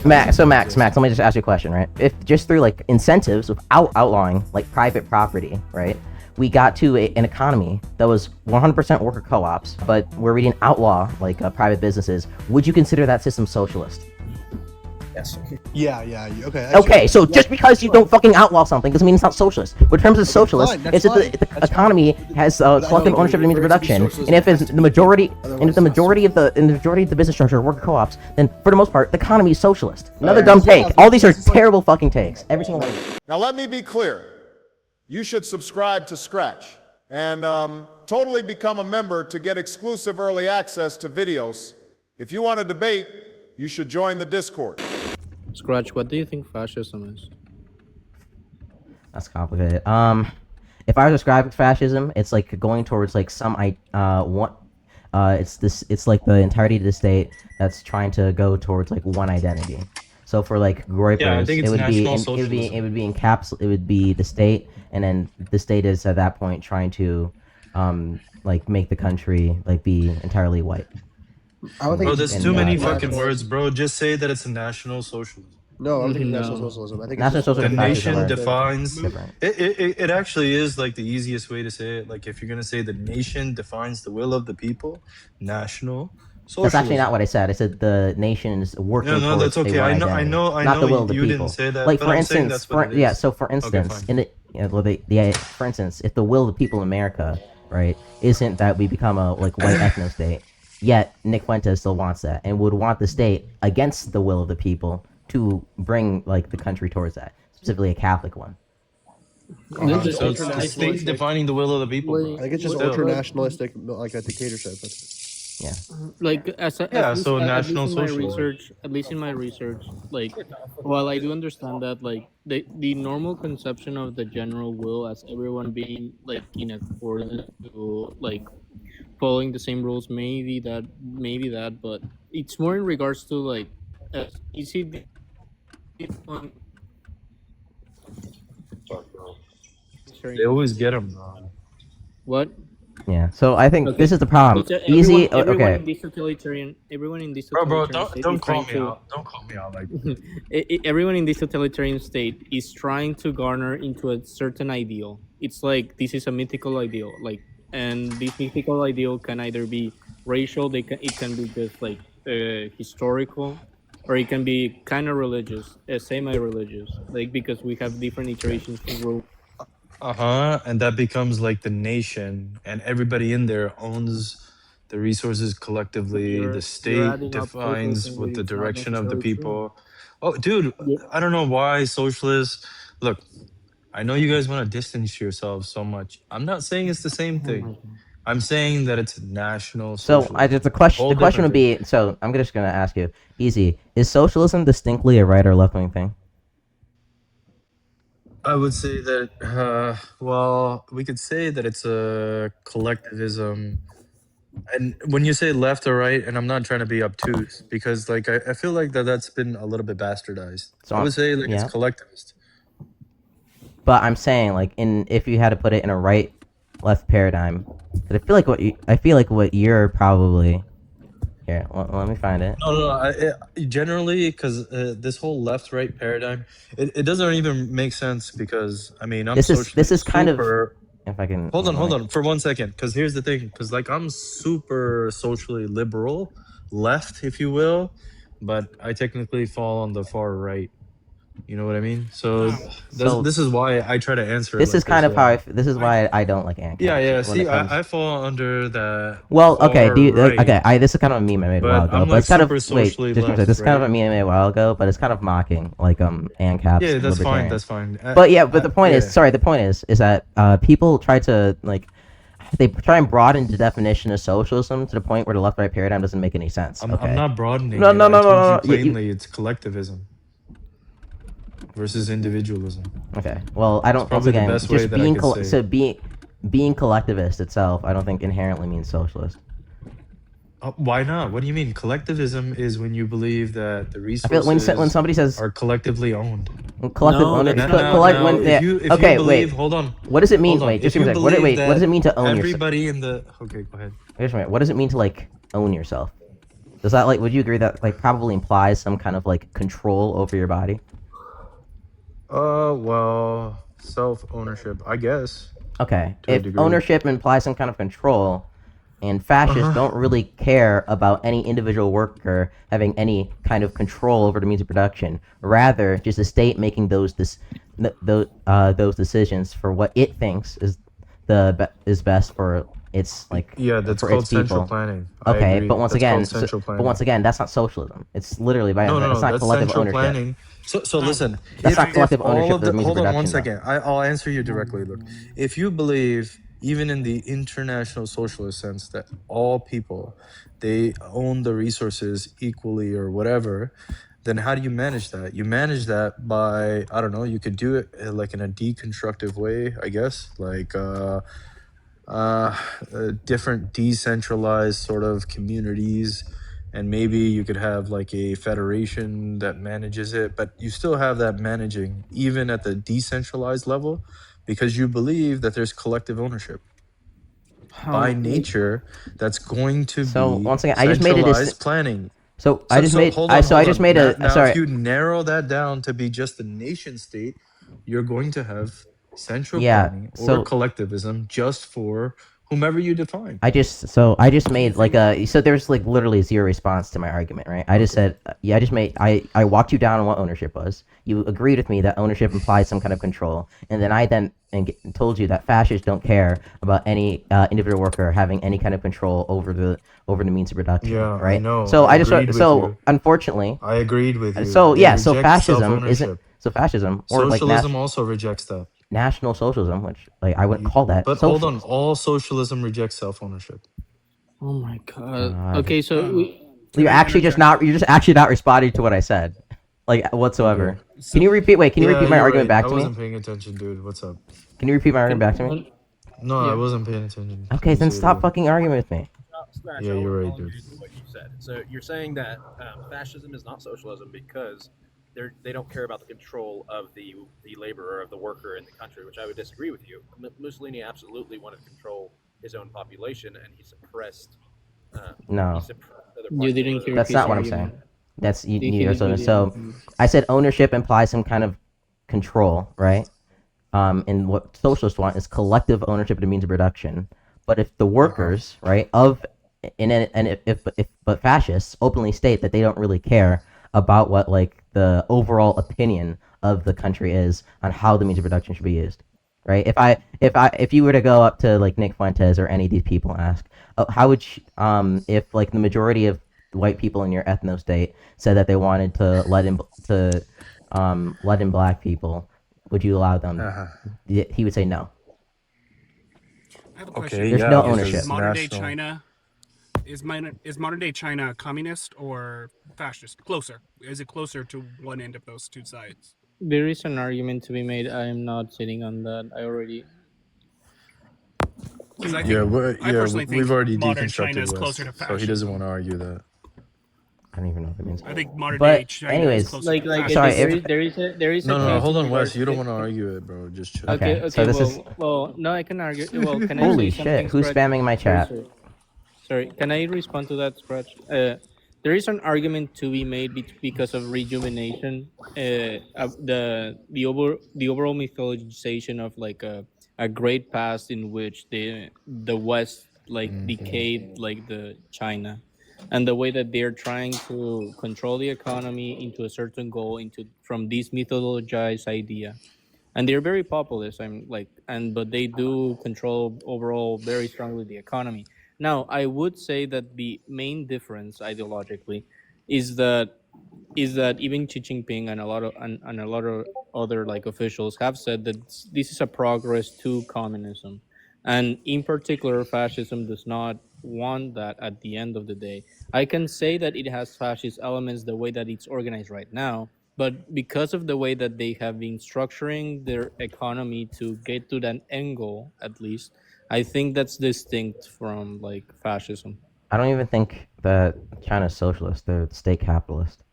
Max, let me just ask you a question, right? If just through like incentives without outlawing like private property, right? We got to an economy that was 100% worker co-ops, but where we didn't outlaw like private businesses. Would you consider that system socialist? Yes. Yeah. Okay. Actually, okay, so just because you don't fucking outlaw something doesn't mean it's not socialist. What terms of socialist is if the economy has collective ownership of the means of production, and if it's the majority, of the business structure are worker co-ops, then for the most part, the economy is socialist. Another dumb take. All these are terrible fucking takes. Every single one. Now let me be clear. You should subscribe to Scratch and totally become a member to get exclusive early access to videos. If you want to debate, you should join the Discord. Scratch, what do you think fascism is? That's complicated. If I was describing fascism, it's like going towards like some it's like the entirety of the state that's trying to go towards like one identity. So for like Groypers, it would be the state, and then the state is at that point trying to like make the country like be entirely white. Bro, there's too many fucking words, bro. Just say that it's a national socialism. No, I'm thinking national socialism. I think national socialism. The nation defines. It actually is like the easiest way to say it. Like if you're gonna say the nation defines the will of the people, national socialism. That's actually not what I said. I said the nation is working. No, that's okay. I know. Not the will of the you people. Didn't say that. Like for instance, for instance, for instance, if the will of the people in America, right, isn't that we become a like white ethno state. Yet Nick Fuentes still wants that and would want the state against the will of the people to bring like the country towards that, specifically a Catholic one. So it's the state defining the will of the people. I think it's just ultra-nationalistic, like a dictatorship. Yeah. Like at least in my research, like while I do understand that like the normal conception of the general will as everyone being like in accordance to like following the same rules, maybe that, but it's more in regards to like, you see, they always get them wrong. What? Yeah. So I think this is the problem. Easy. Everyone in this totalitarian. Bro, don't call me out. Don't call me out like that. Everyone in this totalitarian state is trying to garner into a certain ideal. It's like this is a mythical ideal, like. And this mythical ideal can either be racial, it can be just like historical, or it can be kind of religious, semi-religious, like because we have different iterations of rule. And that becomes like the nation, and everybody in there owns the resources collectively. The state defines what the direction of the people. Oh, dude, I don't know why socialists. Look. I know you guys want to distance yourselves so much. I'm not saying it's the same thing. I'm saying that it's national socialism. So the question would be, so I'm just going to ask you, easy, is socialism distinctly a right or left wing thing? I would say that, well, we could say that it's a collectivism. And when you say left or right, and I'm not trying to be obtuse, because like I feel like that's been a little bit bastardized. So I would say like it's collectivist. But I'm saying, like, if you had to put it in a right-left paradigm, I feel like what you're probably here. Let me find it. No. Generally, because this whole left-right paradigm, it doesn't even make sense because I mean this is kind of. If I can hold on for 1 second, because here's the thing, because like I'm super socially liberal, left, if you will, but I technically fall on the far right. You know what I mean? So this is why I try to answer. This is kind of how this is why I don't like ANCAP. Yeah. See, I fall under that. Well, okay. This is kind of a meme I made a while ago. But it's kind of this is kind of a meme I made a while ago, but it's kind of mocking like ANCAP. Yeah, that's fine. That's fine. But the point is, the point is that people try to like. They try and broaden the definition of socialism to the point where the left-right paradigm doesn't make any sense. I'm not broadening. No. Plainly, it's collectivism versus individualism. Okay. Well, I don't. Once again, just being collectivist itself, I don't think inherently means socialist. Why not? What do you mean? Collectivism is when you believe that the resources when somebody says are collectively owned. Wait. Hold on. What does it mean? Wait, just a second. What does it mean to own yourself? Everybody in the. Okay, go ahead. Wait a minute. What does it mean to like own yourself? Does that like? Would you agree that like probably implies some kind of like control over your body? Well, self ownership, I guess, Okay, to a if degree. ownership implies some kind of control, and fascists Uh-huh. don't really care about any individual worker having any kind of control over the means of production, rather just the state making those decisions for what it thinks is is best for its like Yeah, that's for its called central people. planning. I Okay, agree. but once That's called again, central but planning. once again, that's not socialism. It's literally by No, no, it's no. not That's collective central ownership. planning. So listen. That's not If collective all ownership of of the the means of hold on one production, though. second, I'll answer you directly. Look, if you believe even in the international socialist sense that all people they own the resources equally or whatever, then how do you manage that? You manage that by I don't know. You could do it like in a deconstructive way, I guess, like uh, different decentralized sort of communities, and maybe you could have like a federation that manages it, but you still have that managing even at the decentralized level because you believe that there's collective ownership by How? nature. That's going to So be once again, I just made centralized planning. so I so just so made hold I on, so I just made now, a now if sorry. you narrow that down to be just a nation state, you're going to have central Yeah, planning or so collectivism just for whomever you define. I just made like a so there's like literally zero response to my argument, right? I just Okay. said yeah, I walked you down on what ownership was. You agreed with me that ownership implies some kind of control, and then told you that fascists don't care about any individual worker having any kind of control over the means of production, Yeah, I right? know. So I I just agreed with so you. unfortunately, I agreed with you. so They yeah, so reject self fascism isn't ownership. so fascism or like Socialism also rejects that. national socialism, which like I wouldn't call that But hold on, socialist. all socialism rejects self ownership. Oh my god. God. Okay, so You're Can I actually just interject? not. You're just actually not responding to what I said, like Okay. whatsoever. Can So, you repeat? Wait, can you Yeah, repeat my you're argument right. back I to me? wasn't paying attention, dude. What's up? Can you repeat my argument can back to me? No, I yeah. wasn't paying attention. Can Okay, you then say it stop again? fucking arguing with me. Scratch, Yeah, you're right, I'll dude. engage with what you said. So you're saying that fascism is not socialism because they don't care about the control of the laborer, of the worker in the country, which I would disagree with you. Mussolini absolutely wanted to control his own population, and um, he No, suppressed other You parts of didn't hear that's his not what I'm argument. saying. That's He you. didn't hear the So argument. I said ownership implies some kind of control, right? And what socialists want is collective ownership of the means of production. But if the Uh huh. workers, right, of and if but fascists openly state that they don't really care about what like the overall opinion of the country is on how the means of production should be used, right? If you were to go up to like Nick Fuentes or any of these people and ask, oh, how would if like the majority of white people in your ethno state said that they wanted to let in black people, would you allow them? Uh huh. He would say no. I have a Okay, question. There's yeah, no Is ownership. because modern day national. China is modern day China communist or fascist? Closer? Is it closer to one end of those two sides? There is an argument to be made. I am not sitting on that. I already. Because Yeah, I personally we've think already modern China deconstructed is closer West, to so he doesn't want fascism. to argue that. I don't even know what that means. I think modern day But China is anyways, closer to sorry fascism. if There is a No, no, no. case Hold in on, Wes. regards. You don't want to argue it, bro. Just chill. okay. So Okay. this is Well. No, I can argue. Well, can I say holy shit. something, Who's Scratch? spamming my Sorry, chat? sorry. Sorry, can I respond to that, Scratch? There is an argument to be made because of rejuvenation, of the overall mythologization of like a great past in which the West like decayed like the China, and the way that they're trying to control the economy into a certain goal into from this mythologized idea, and they're very populist. I'm like, and but they do control overall very strongly the economy. Now I would say that the main difference ideologically is that even Xi Jinping and a lot of other like officials have said that this is a progress to communism, and in particular, fascism does not want that. At the end of the day, I can say that it has fascist elements the way that it's organized right now, but because of the way that they have been structuring their economy to get to that end goal, at least, I think that's distinct from like fascism. I don't even think that China's socialist. They're state capitalist.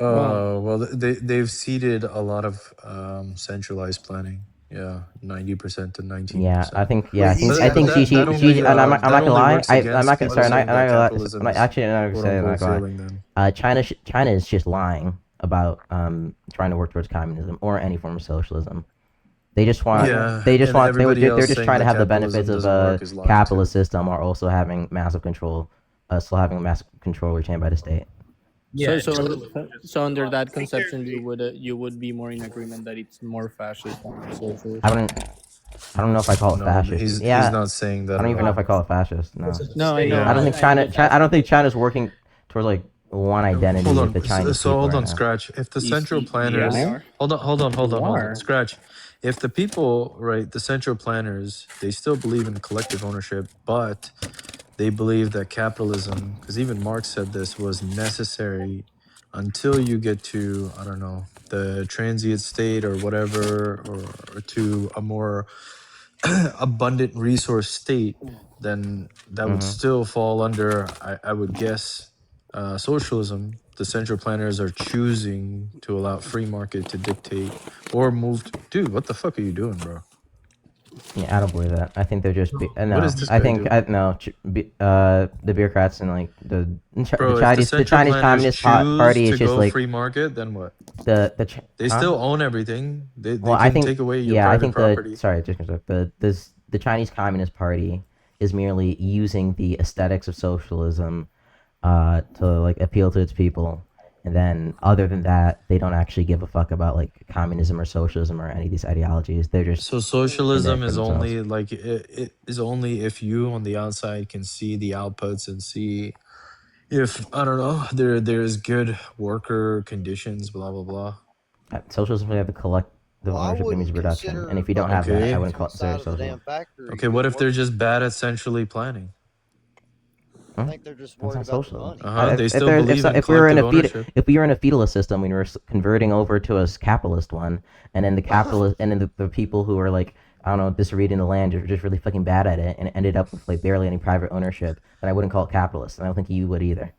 Well, Well, they've ceded a lot of centralized planning Yeah, 90% to 19%. Yeah, I think only, and I'm not that gonna only lie. works I'm against not gonna. people Sorry, saying that I'm capitalism not is actually. I'm not gonna quote say. I'm not unquote gonna failing then. lie. China is just lying about trying to work towards communism or any form of socialism. They just want. Yeah, They just and want. everybody They're else just saying trying to that have the benefits capitalism of doesn't a work is lying too. capitalist system, while also having massive control. Still having a massive control retained by the state. Yeah, So totally. so under that conception, you would be more in agreement that it's more fascist than socialist. I don't. I don't know if I call it No, fascist. he's Yeah, not saying I that don't at even know all. if I call it fascist. No, Listen, the No, I state- know. Yeah. I don't think I don't think China's working towards like one identity Hold with on. the Chinese So people hold right on, now. Scratch. If the You central see, you planners, are. hold You on, are. Scratch. If the people, right, the central planners, they still believe in collective ownership, but they believe that capitalism, because even Marx said this, was necessary until you get to, I don't know, the transient state or whatever, or to a more abundant resource state, then that would Hmm. still fall under, I would guess, socialism. The central planners are choosing to allow free market to dictate or move. Dude, what the fuck are you doing, bro? Yeah, I don't believe that. I think they're just. What No, is this I guy think doing? the bureaucrats and like Bro, if the The central Chinese planners choose Party is to just go like free market, then what? They huh? still own everything. They Well, I can think take away your yeah, I private think the property. sorry, just the Chinese Communist Party is merely using the aesthetics of socialism to like appeal to its people. And then, other than that, they don't actually give a fuck about like communism or socialism or any of these ideologies. They're just So in there socialism for is themselves. only like it is only if you on the outside can see the outputs and see if I don't know there's good worker conditions, blah blah blah. Socialism we have the collective Well, I ownership of means wouldn't of production, and consider if you don't fucking have that, I Okay, standing wouldn't to the consider side it of the damn socialism. factory okay. What good if they're work. just bad at centrally planning? I Hmm? think they're just That's worried not about the socialism. money. They If still there believe in if we were in collective a ownership. if we were in a feudalist system, we were converting over to a capitalist one, and then the people who were like I don't know disreading the land are just really fucking bad at it, and it ended up with like barely any private ownership. Then I wouldn't call it capitalist, and I don't think you would either.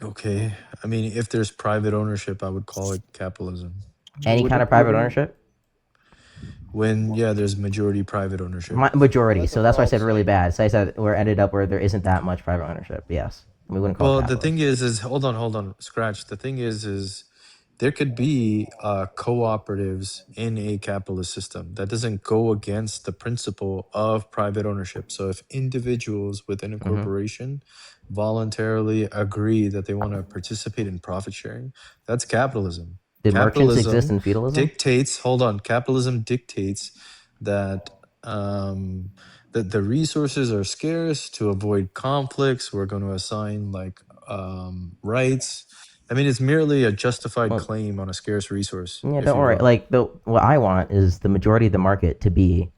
Okay, I mean if there's private ownership, I would call it capitalism. Any kind of private ownership, When there's majority private ownership. Well, majority. that's a So that's why I false said really statement. bad. So I said where ended up where there isn't that much private ownership. Yes, we wouldn't call it Well, the thing capitalist. is hold on, Scratch. The thing is there could be cooperatives in a capitalist system that doesn't go against the principle of private ownership. So if individuals within a Hmm. corporation voluntarily agree that they want to participate in profit sharing, that's capitalism. Did merchants exist Capitalism in feudalism? dictates, hold on, capitalism dictates that um, that the resources are scarce to avoid conflicts. We're going to assign like rights. I mean, it's merely a justified Well, claim on a scarce resource, yeah, if don't you worry. will. Like the what I want is the majority of the market to be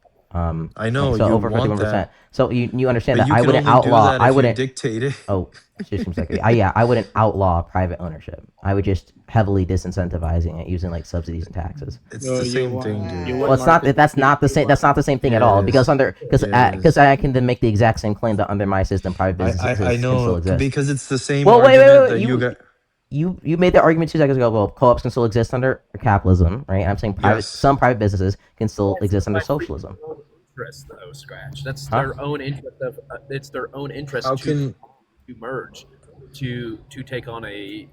I like know so you over want 51%. that, So you understand but that you can only do that I if you wouldn't dictate it. oh just a second. I wouldn't outlaw private ownership. I would just heavily disincentivizing it using like subsidies and taxes. It's the same thing, dude. You Well, want it's not market. that's not the same thing at Yeah, it all is. Yeah, it because is. I can then make the exact same claim that under my system private I businesses can still know exist. because it's the same Well, argument wait. that you got. You made the argument 2 seconds ago. Well, co-ops can still exist under capitalism, right? I'm saying Yes. some private businesses can still That's exist under by free socialism, interest, though. Scratch. That's huh? their own interest of. It's their own How interest can to merge, to take on a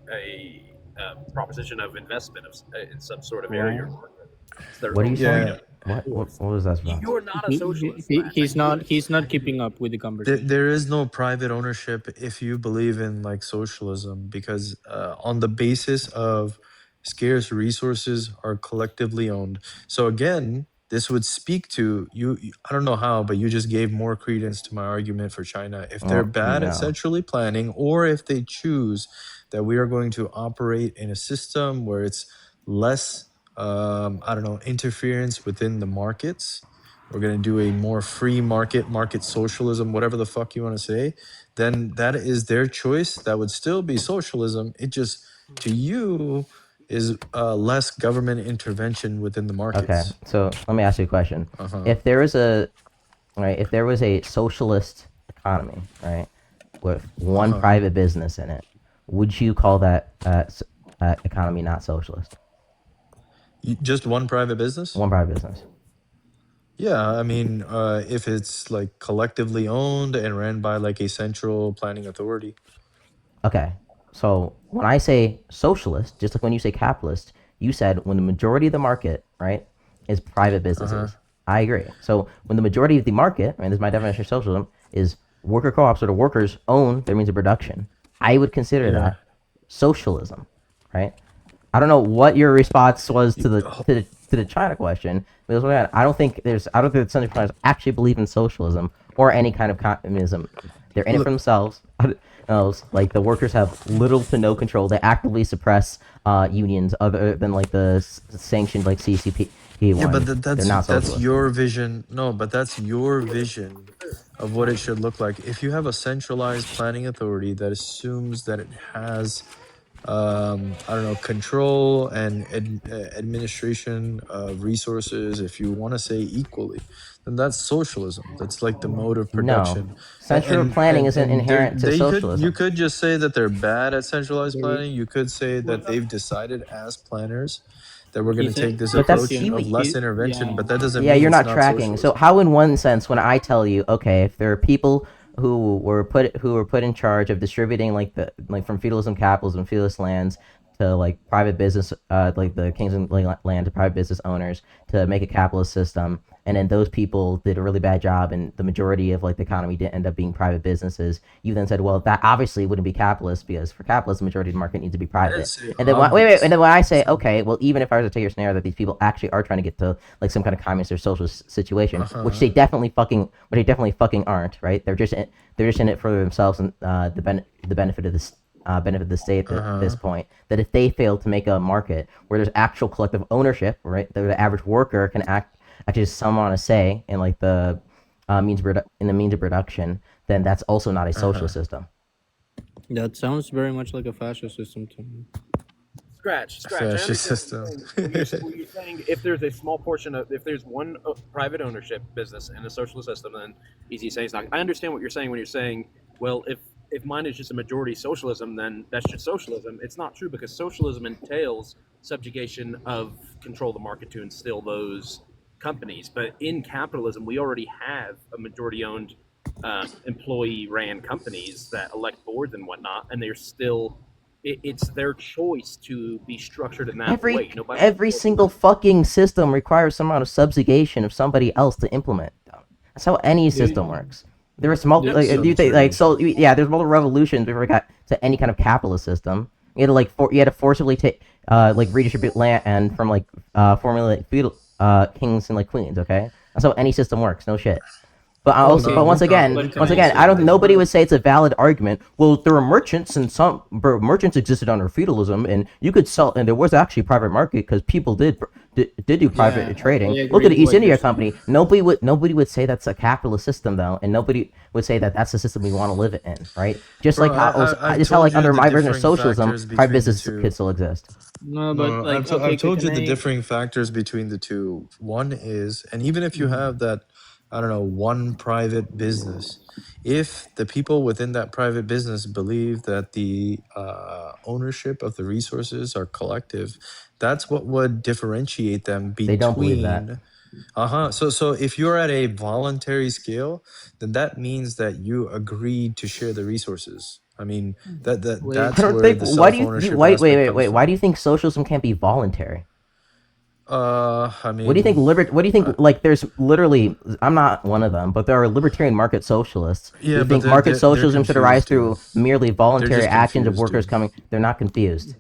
proposition of investment in some sort of area. Wow. It's their What are you own saying? freedom. yeah? What was that about? You're not a socialist. He's not keeping up with the conversation. There is no private ownership if you believe in like socialism because on the basis of scarce resources are collectively owned. So again, this would speak to you. I don't know how, but you just gave more credence to my argument for China. If they're Well, bad at no. centrally planning, or if they choose that we are going to operate in a system where it's less, I don't know, interference within the markets, we're going to do a more free market socialism, whatever the fuck you want to say, then that is their choice. That would still be socialism. It just, to you, is less government intervention within the Okay, markets. so let me ask you a question. Uh-huh. If there was a right, if there was a socialist economy, right, with one Uh-huh. private business in it, would you call that economy not socialist? Just one private business? One private business. Yeah, I mean, if it's like collectively owned and ran by like a central planning authority. Okay, so when I say socialist, just like when you say capitalist, you said when the majority of the market, right, is private Uh-huh. businesses. I agree. So when the majority of the market, and this is my definition of socialism, is worker co-ops, or the workers own their means of production, I would consider Yeah. that socialism, right? I don't know what your response was to the Oh, China question, because again, I don't think the central planners actually believe in socialism or any kind of communism. They're in it for look, themselves. Like the workers have little to no control. They actively suppress unions, other than like the sanctioned like CCP yeah, one. but They're not that's socialist. your vision. No, but that's your vision of what it should look like. If you have a centralized planning authority that assumes that it has I don't know, control and administration of resources, if you want to say equally, then that's socialism. That's like the mode of No, production. And central planning isn't they inherent to you socialism. could just say that they're bad at centralized Maybe. planning. You could say that they've decided as planners that we're going to He's take this But that's approach you. of less intervention, yeah. but that doesn't Yeah, mean you're it's not not tracking. So socialism. how, in one sense, when I tell you, okay, if there are people who were put in charge of distributing like from feudalism, capitalism, feudalist lands to like private business, like the kings and land to private business owners to make a capitalist system, and then those people did a really bad job, and the majority of like the economy did end up being private businesses. You then said, well, that obviously wouldn't be capitalist, because for capitalists, the majority of the market needs to be I didn't private. say And then wait, and obvious. then when I say, okay, well, even if I was to take your scenario that these people actually are trying to get to like some kind of communist or socialist situation, which Uh-huh. they definitely fucking aren't, right? They're just in it for themselves and the benefit of this. Benefit of the state at this Uh-huh. point, that if they fail to make a market where there's actual collective ownership, right, the average worker can actually just some on a say in like the in the means of production, then that's also not a Uh-huh. socialist system. That sounds very much like a fascist system to me. Scratch. I Fascist understand system. what you're saying. If there's a small portion of, if there's one private ownership business in a socialist system, then easy saying it's not. I understand what you're saying when you're saying, well, if mine is just a majority socialism, then that's just socialism. It's not true, because socialism entails subjugation of control of the market to instill those companies. But in capitalism, we already have a majority owned employee ran companies that elect boards and whatnot, and they're still it's their choice to be structured in that way. Nobody Every single fucking system requires some amount of subjugation of somebody else to implement them. That's how any system works. There's multiple, That's like, so you think, like, true. so yeah, there's multiple revolutions before we got to any kind of capitalist system. You had to you had to forcibly take like redistribute land from like formulate feudal kings and like queens. Okay, that's how any system works. No shit. But I also, Okay, but We can once again, also I don't. Nobody would say it's a valid argument. Well, there were merchants, and merchants existed under feudalism, and you could sell, and there was actually private market because people did do private yeah, I trading. Look agree at the with East what you're India saying. Company. Nobody would say that's a capitalist system though, and nobody would say that that's the system we want to live in, right? Just Bro, like I've just how told like you under the my version of differing socialism, factors private between the business two. could still exist. No, but No, like, okay, I've told you can the I? differing factors between the two. One is, and even if you Mhm. have that, I don't know, one private business, if the people within that private business believe that the ownership of the resources are collective, that's what would differentiate them They don't believe that. between. Uh-huh. So if you're at a voluntary scale, then that means that you agreed to share the resources. I mean, Wait, I that's don't where think. the Why do you self-ownership wait, aspect comes wait? Why do from. you think socialism can't be voluntary? I What do you think? mean, What do you think? uh, Like, there's literally, I'm not one of them, but there are libertarian market socialists yeah, who but think market they're socialism should arise confused too. through merely They're voluntary just actions of confused, workers dude. coming. They're not confused.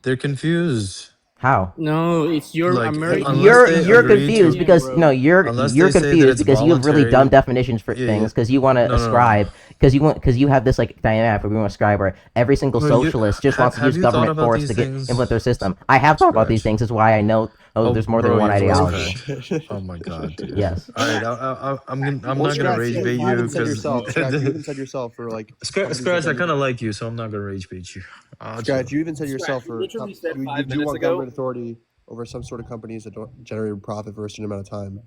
They're confused. How? no, it's your Like American unless they You're agree confused to, opinion, because no, bro. you're say that confused it's because you have really dumb voluntary. definitions for Yeah, yeah. things, because you want to No, no, no. ascribe, because you have this like dynamic where we want to ascribe where every single Well, you socialist just wants to have use you thought government about force to these get implement their things? system. I have thought about these Scratch. things. Is why I know. Oh, Oh, there's more than bro, one your voice ideology. cracked. Oh my god, dude. Yes. All right, I'm Well, not gonna Scratch, rage you bait you you even said because yourself, Scratch, you even said yourself for like companies that Scratch. I don't kind of even. like you, so I'm not gonna rage bait you. I'll Scratch, chill. you even said Scratch. yourself You for literally said you five do minutes want ago. government authority over some sort of companies that don't generate profit for a certain amount of time.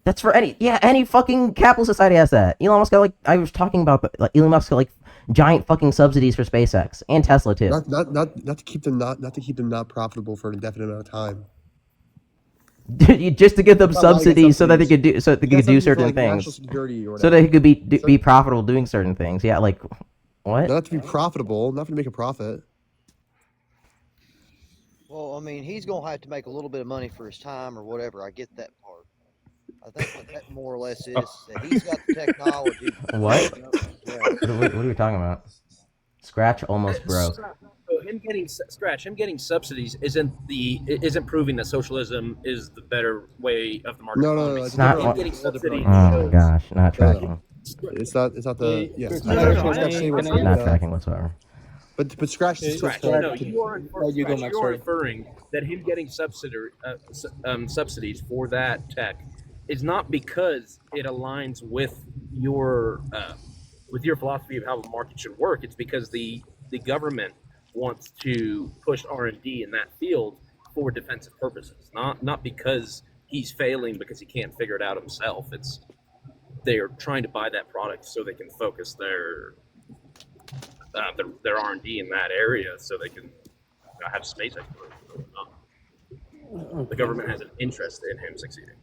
That's for any fucking capitalist society has that. Elon Musk got like I was talking about, like Elon Musk got like giant fucking subsidies for SpaceX and Tesla too. Not to keep them not profitable for an indefinite amount of time. just to give them It's not like subsidies so that they subsidies. could do You got do subsidies for, certain like, national things, security or so whatever. they could be profitable doing certain things. Yeah, like what? Not to be profitable, not to make a profit. Well, I mean, he's gonna have to make a little bit of money for his time or whatever. I get that part. I think what that more or less is that he's got the technology. What? Yeah. What are we talking about? Scratch almost broke. So him getting subsidies isn't proving that socialism is the better way of the market No, economy. it's not different. what- Getting It's all different subsidies. argument. Oh my gosh, not No, no. tracking. It's not the yeah. Hey, It's no, actually- no, it's I- actually can I- referring Not to- tracking whatsoever. But Scratch is still Scratch. Scratch. No, you are You go, Max, you are sorry. inferring that him getting subsidies for that tech is not because it aligns with your philosophy of how the market should work. It's because the government wants to push R&D in that field for defensive purposes, not because he's failing because he can't figure it out himself. It's they're trying to buy that product so they can focus their R&D in that area, so they can have space exploration. The government has an interest in him succeeding.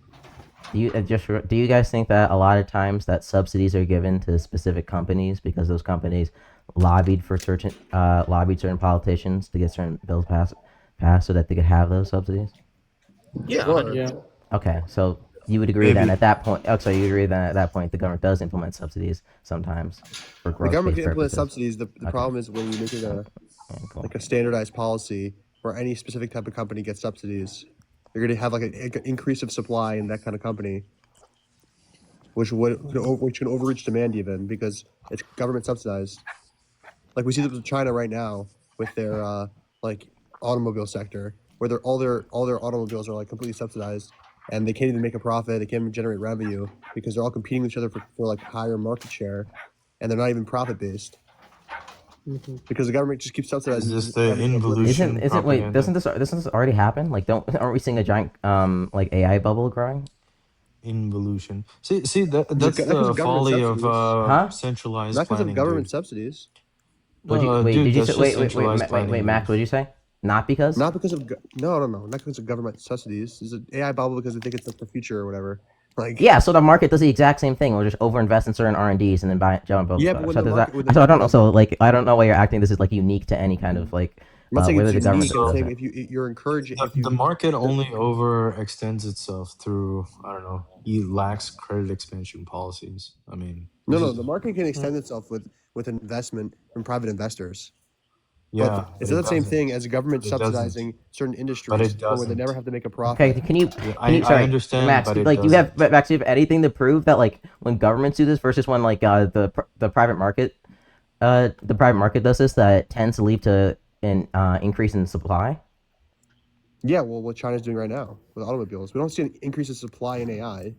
Do you guys think that a lot of times that subsidies are given to specific companies because those companies lobbied certain politicians to get certain bills passed so that they could have those subsidies? Yeah, Sure. Yeah. Okay, so you would agree then Maybe. at that point. Oh, so you agree then at that point the government does implement subsidies sometimes for The growth. government can implement purposes. subsidies. The problem is when you make it Yeah, cool. like a standardized policy where any specific type of company gets subsidies, you're going to have like an increase of supply in that kind of company, which can overreach demand even because it's government subsidized. Like we see this with China right now with their like automobile sector, where all their automobiles are like completely subsidized, and they can't even make a profit. They can't even generate revenue because they're all competing with each other for like higher market share, and they're not even profit based because the government just keeps subsidizing. Is this the involution? Isn't wait? propaganda? Doesn't this already happen? Like, aren't we seeing a giant like AI bubble growing? Involution. See that's because the of government folly of subsidies. Huh? centralized Not because planning, of government dude. subsidies. Wait, Dude, did you that's say just centralized planning, wait, Max? dude. What did you say? Not because? Not because of no, not because of government subsidies. It's an AI bubble because they think it's like the future or whatever. Like Yeah, so the market does the exact same thing. We'll just overinvest in certain R&Ds and then buy jump up. Yeah, but when so the does market- that, when the- so I don't know. So like, I don't know why you're acting. This is like unique to any kind of like. I'm not saying whether it's the government unique. I'm does saying it. if you're encouraging, if you The market only overextends itself through, I don't know, lax credit expansion policies. I mean, no, the market can extend itself with investment from private investors. yeah, But but it's it not the same doesn't. thing as a government But it doesn't. subsidizing certain industries where they doesn't. never have to make a profit. Okay, can you? I Sorry, understand, Max. but it Like, do you have doesn't. Max? Do you have anything to prove that like when governments do this versus when like the private market, does this that it tends to lead to an increase in supply? Yeah, well, what China's doing right now with automobiles, we don't see an increase in supply in AI.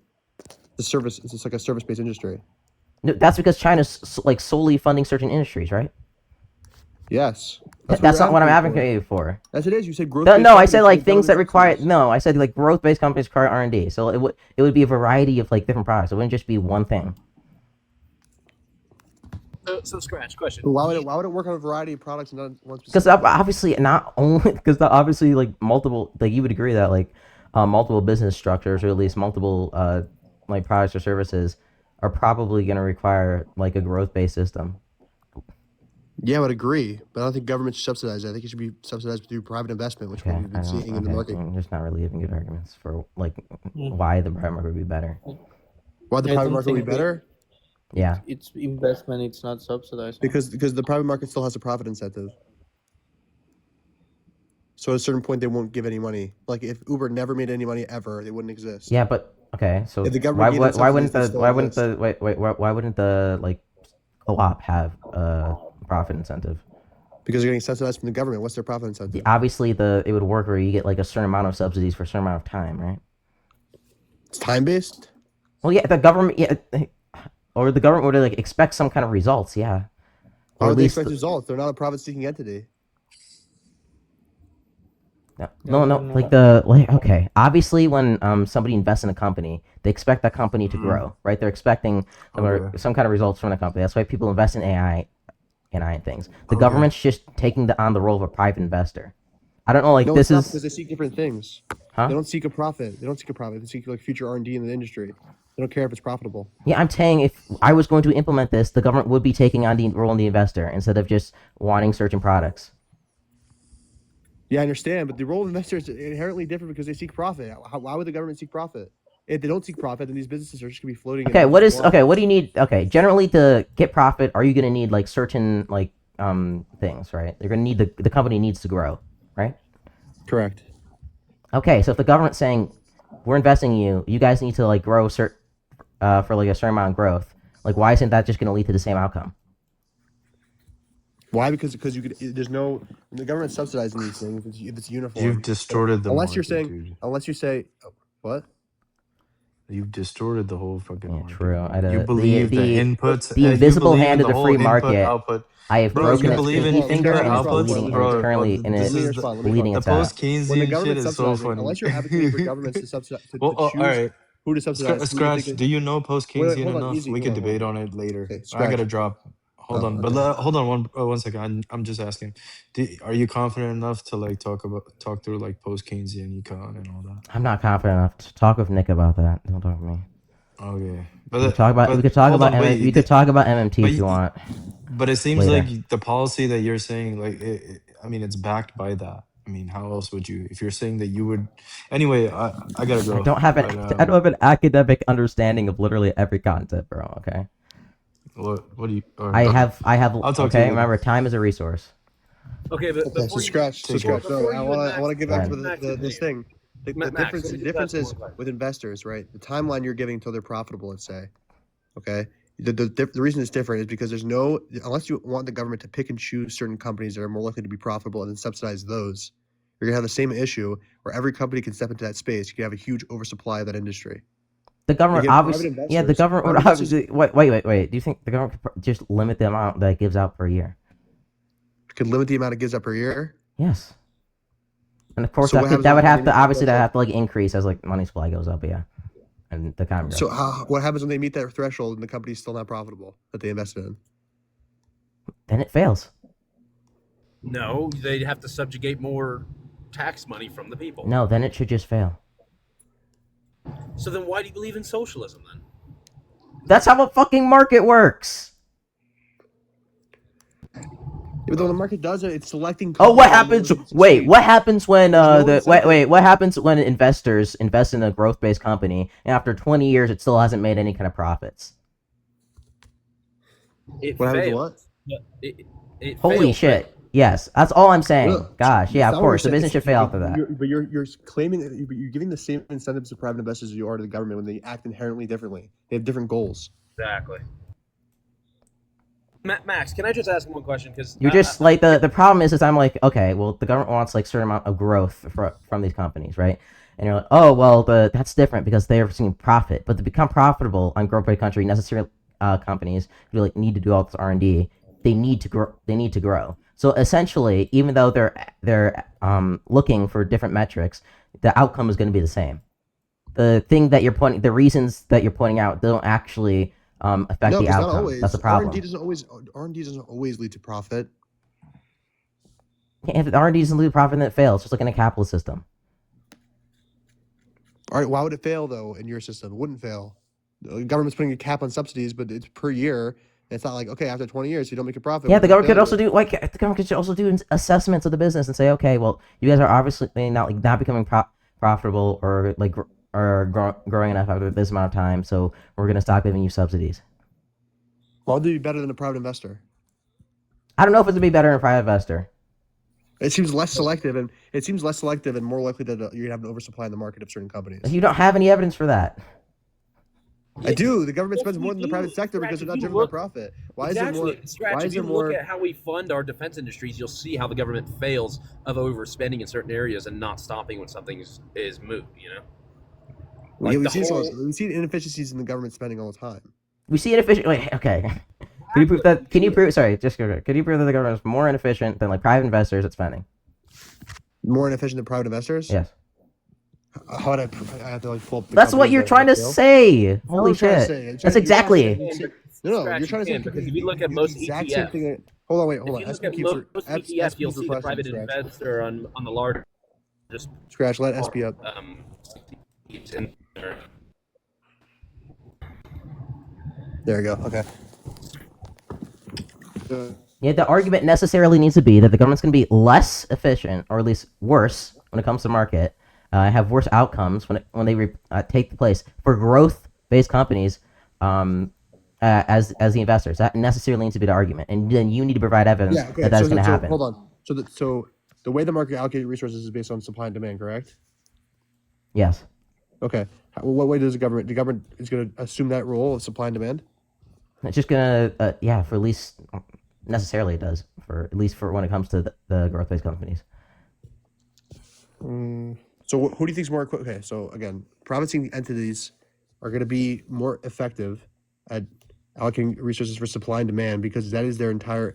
The service, it's just like a service-based industry. No, that's because China's like solely funding certain industries, right? Yes, That's not what I'm advocating advocating for. Yes, it is. You said growth. No, I said like things that require. No, I said like growth-based companies require R&D. So it would be a variety of like different products. It wouldn't just be one thing. So scratch question. Why would it work on a variety of products and not one Because specific? obviously not only because obviously like multiple like you would agree that like multiple business structures or at least multiple like products or services are probably going to require like a growth-based system. Yeah, I would agree, but I don't think government should subsidize it. I think it should be subsidized through private investment, which Okay, we've been seeing in the market. I'm just not really even good arguments for like why the private market would be better. Why the I private don't market would be think better? Yeah. It's investment. It's not subsidized. Because the private market still has a profit incentive. So at a certain point, they won't give any money. Like if Uber never made any money ever, they wouldn't exist. Yeah, but okay, so If the government gave them why wouldn't subsidies, they still why wouldn't the like co-op have a profit incentive? Because they're getting subsidized from the government. What's their profit incentive? Obviously, it would work where you get like a certain amount of subsidies for a certain amount of time, right? It's time based. Well, yeah, the government, yeah, or the government would like expect some kind of results, yeah. Why Or would at they least, expect results? They're not a profit seeking entity. no, okay. Obviously, when somebody invests in a company, they expect that company to grow, right? They're expecting some kind of results from the company. That's why people invest in AI and things. The government's just taking on the role of a private investor. I don't know. Like No, this it's not is, because they seek different things. huh? They don't seek a profit. They don't seek a profit. They seek like future R&D in the industry. They don't care if it's profitable. Yeah, I'm saying if I was going to implement this, the government would be taking on the role of the investor instead of just wanting certain products. Yeah, I understand, but the role of investors is inherently different because they seek profit. Why would the government seek profit? If they don't seek profit, then these businesses are just gonna be floating. Okay, what is okay? What do you need? Okay, generally to get profit, are you going to need like certain like things, right? You're going to need the company needs to grow, right? Correct. Okay, so if the government's saying we're investing in you, you guys need to like grow for like a certain amount of growth, like why isn't that just going to lead to the same outcome? Why? Because you could. There's no the government subsidizing these things. If it's uniform. You've distorted the unless market, you're saying dude. unless you say what. You've distorted the whole fucking Yeah, market. true. You believe the inputs, the invisible hand of the the whole free input, market. output. I have Bro, broken you its believe in pinky finger input, and it's outputs, bleeding. bro. It's currently Bro, in this it is bleeding the its out. post Keynesian When the shit government's is so subsidizing, funny. unless you're advocating for governments to subsidize to Well, choose all right. who to subsidize, who you Scratch. think Do you know post wait, Keynesian hold on, enough? easy. We Hold could on, hold debate on. on it later. Okay, I gotta Scratch. drop. Hold Oh, on, okay. but hold on 1 second. I'm just asking. Are you confident enough to like talk through like post Keynesian econ and all that? I'm not confident enough to talk with Nick about that. Don't talk with me. Okay, We could talk about we could talk about MMT if you want. But it seems Later. like the policy that you're saying, like, I mean, it's backed by that. I mean, how else would you, if you're saying that you would? Anyway, I gotta go. I don't have I don't have an academic understanding of literally every concept, bro. Okay. What do you? I have. I'll talk to you Okay, later. remember, time is a resource. Okay, but Okay, so before scratch. So scratch. No, before I you and want to Max get back to continue- this thing. The Max, difference. let The me just difference ask is one question. with investors, right? The timeline you're giving until they're profitable. Let's say, okay. The reason it's different is because there's no unless you want the government to pick and choose certain companies that are more likely to be profitable and then subsidize those, you're gonna have the same issue where every company can step into that space. You can have a huge oversupply of that industry. The government You get obviously, private yeah, the investors- government would private investors- obviously. Wait. Do you think the government could just limit the amount that it gives out per year? Could limit the amount it gives up per year. Yes. And of course, So what happens that would when have they to meet obviously that that have to like increase as like money supply goes up, yeah, and the economy grows. So what happens when they meet that threshold and the company's still not profitable that they invested in? Then it fails. No, they'd have to subjugate more tax money from the people. No, then it should just fail. So then why do you believe in socialism then? That's how a fucking market works. Even though the market does it, it's selecting. Oh, what companies happens? that Wait, what happens when There's no incentive. what happens when investors invest in a growth-based company and after 20 years it still hasn't made any kind of profits? It What happens to fails. what? It Holy fails, shit! right? Yes, that's all I'm saying. Well, Gosh, yeah, that's of not what course, the we're business saying. should fail after that. But you're claiming you're giving the same incentives to private investors as you are to the government when they act inherently differently. They have different goals. Exactly. Max, can I just ask one question? Because You're just like the problem is I'm like, okay, well the government wants like certain amount of growth from these companies, right? And you're like, oh well, that's different because they are seeing profit, but to become profitable on growth by country, necessary companies who like need to do all this R&D, they need to grow. They need to grow. So essentially, even though they're looking for different metrics, the outcome is going to be the same. The reasons that you're pointing out don't actually affect the 'cause not outcome. always. That's the problem. R&D doesn't always lead to profit. If the R&D doesn't lead to profit, then it fails, just like in a capitalist system. All right, why would it fail though in your system? It wouldn't fail. The government's putting a cap on subsidies, but it's per year. It's not like, okay, after 20 years you don't make a profit. Yeah, what's the government could also failure? do the government could also do assessments of the business and say, okay, well, you guys are obviously not becoming profitable or like growing enough after this amount of time, so we're gonna stop giving you subsidies. Why would it be better than a private investor? I don't know if it would be better in a private investor. It seems less selective and more likely that you're gonna have an oversupply in the market of certain companies. You don't have any evidence for that. I do. The government Yes, spends we more than the do. private sector because Scratch, they're not if you driven by look- profit. Why Exactly. is there more? Scratch, Why if is you there look more? at how we fund our defense industries, you'll see how the government fails of overspending in certain areas and not stopping when something is moved. You know, Yeah, like we see inefficiencies in the government spending all the time. We see inefficient. Wait, okay. Can you prove that? Can you prove? Sorry, just go. Can you prove that the government is more inefficient than like private investors at spending? More inefficient than private investors? Yes. How would I have to like pull up the That's what companies you're that trying to fail? say. Holy I'm trying to shit. say. That's exactly. No, Scratch, you're trying to say because if you look at most exact same ETF, thing. Hold on, wait, If hold you on. look SP at keeps most ETFs, you'll see the requesting private Scratch. investor on the largest Scratch, let SP up. in there. There you go. Okay. Yeah, the argument necessarily needs to be that the government's going to be less efficient, or at least worse, when it comes to market, have worse outcomes when they take the place for growth-based companies as the investors. That necessarily needs to be the argument, and then you need to provide evidence Yeah. Okay. that that's going to happen. Hold on. So the way the market allocates resources is based on supply and demand, correct? Yes. Okay. What way does the government? The government is going to assume that role of supply and demand. It's just gonna, for at least necessarily it does for at least for when it comes to the growth-based companies. So who do you think is more equipped? Okay, so again, promising entities are going to be more effective at allocating resources for supply and demand because that is their entire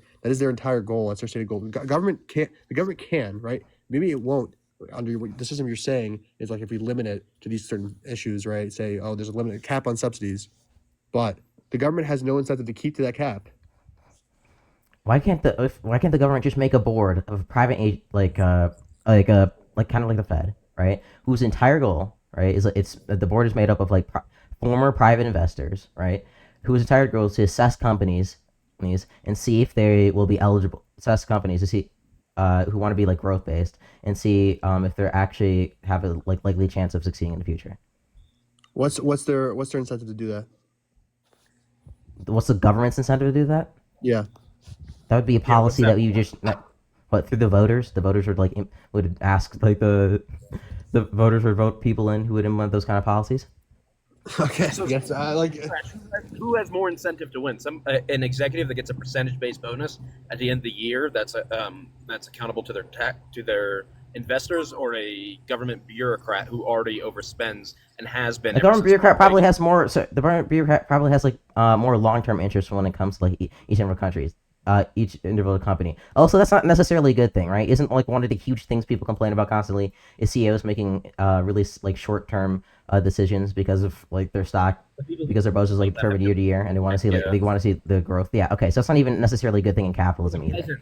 goal. That's their stated goal. The government can, right? Maybe it won't under the system you're saying is like if we limit it to these certain issues, right? Say, oh, there's a limited cap on subsidies, but the government has no incentive to keep to that cap. Why can't the government just make a board of private like kind of like the Fed, right? Whose entire goal, right, is the board is made up of like former private investors, right? Whose entire goal is to assess companies and see if they will be eligible. Assess companies to see who want to be like growth based and see if they're actually have a like likely chance of succeeding in the future. What's their incentive to do that? What's the government's incentive to do that? Yeah. That would be a policy that you just through the voters. The voters would ask like the voters would vote people in who would implement those kind of policies. Okay. So Yes. who has more incentive to win? An executive that gets a percentage-based bonus at the end of the year that's accountable to their investors, or a government bureaucrat who already overspends and has been. The government bureaucrat probably has more. So the government bureaucrat probably has like more long-term interest when it comes to like each individual countries. Each individual company. Also, that's not necessarily a good thing, right? Isn't like one of the huge things people complain about constantly is CEOs making really like short-term decisions because of like their stock, because their bonuses like determined year to year, and they want to see they want to see the growth. Yeah, okay, so it's not even necessarily a good thing in capitalism either.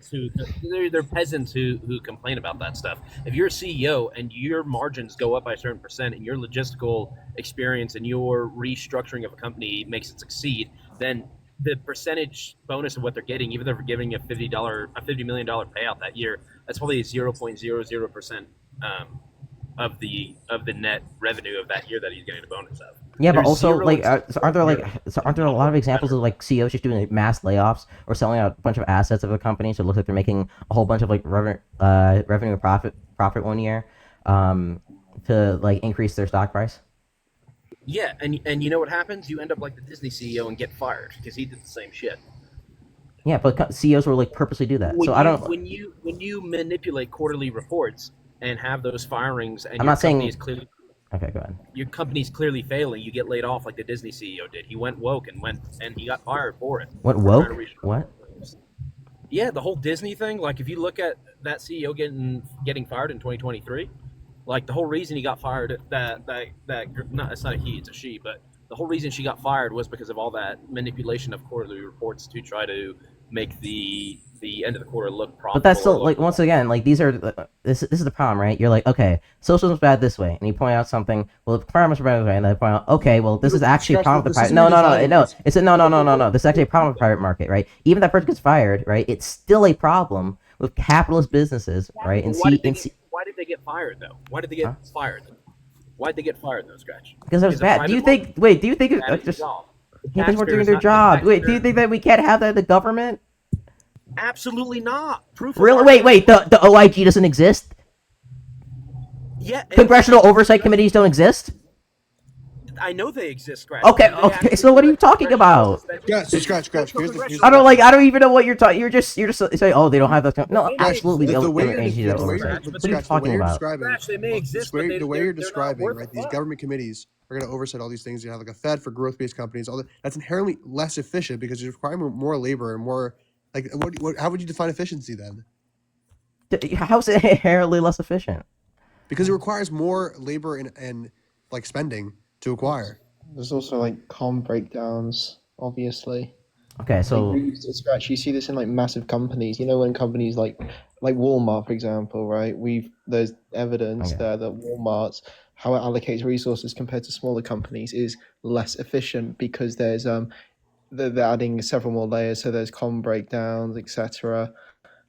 They're peasants who complain about that stuff. If you're a CEO and your margins go up by a certain percent, and your logistical experience and your restructuring of a company makes it succeed, then the percentage bonus of what they're getting, even if they're giving a $50 million payout that year, that's probably 0.00% of the net revenue of that year that he's getting a bonus of. Yeah, but also like, aren't there a lot of examples of like CEOs just doing like mass layoffs or selling out a bunch of assets of a company, so it looks like they're making a whole bunch of like revenue or profit one year, to like increase their stock price? Yeah, and you know what happens? You end up like the Disney CEO and get fired because he did the same shit. Yeah, but CEOs will like purposely do that. When you manipulate quarterly reports and have those firings, and I'm not saying. Clearly, okay, go ahead. Your company's clearly failing. You get laid off like the Disney CEO did. He went woke and he got fired for it. What woke? What? Yeah, the whole Disney thing. Like if you look at that CEO getting fired in 2023. Like the whole reason he got fired, it's not a he, it's a she, but the whole reason she got fired was because of all that manipulation of quarterly reports to try to make the end of the quarter look profitable. But that's still like once again, like this is the problem, right? You're like, okay, socialism's bad this way, and you point out something. Well, the farmers are bad this way, and they point out, okay, well, this is actually a problem with the private. No. It's no. This is actually a problem with the private market, right? Even if that person gets fired, right? It's still a problem with capitalist businesses, right? Why did they get fired though? Why did they get fired? Why'd they get fired though, Scratch? Because it was bad. Do you think it's just they weren't doing their job? Wait, do you think that we can't have that in the government? Absolutely not. Proof. Really? Wait. The OIG doesn't exist. Yeah. Congressional oversight committees don't exist. I know they exist, Scratch. Okay. So what are you talking about? Scratch. I don't even know what you're talking. You're just saying, oh, they don't have those. No, absolutely. The way you're talking about? The way you're describing, right? These government committees are going to oversight all these things. You have like a Fed for growth-based companies. All that. That's inherently less efficient because you're requiring more labor and more. Like, how would you define efficiency then? How is it inherently less efficient? Because it requires more labor and like spending to acquire. There's also like com breakdowns, obviously. Okay, so Scratch. You see this in like massive companies. You know, when companies like Walmart, for example, right? There's evidence okay. there that Walmart's how it allocates resources compared to smaller companies is less efficient because there's they're adding several more layers, so there's com breakdowns, etc.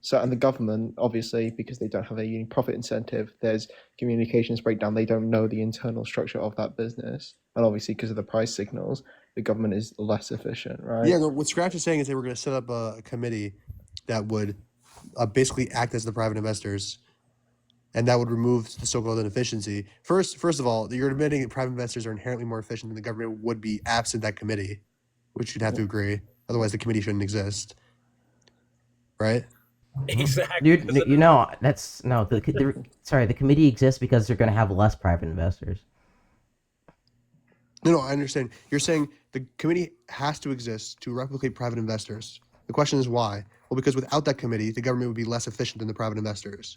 So, and the government, obviously, because they don't have a profit incentive, there's communications breakdown. They don't know the internal structure of that business, and obviously, because of the price signals, the government is less efficient, right? Yeah, what Scratch is saying is they were going to set up a committee that would basically act as the private investors, and that would remove the so-called inefficiency. First of all, you're admitting that private investors are inherently more efficient than the government would be absent that committee, which you'd have to agree. Otherwise, the committee shouldn't exist, right? Exactly. You know, that's no. The committee exists because they're going to have less private investors. No, I understand. You're saying the committee has to exist to replicate private investors. The question is why? Well, because without that committee, the government would be less efficient than the private investors.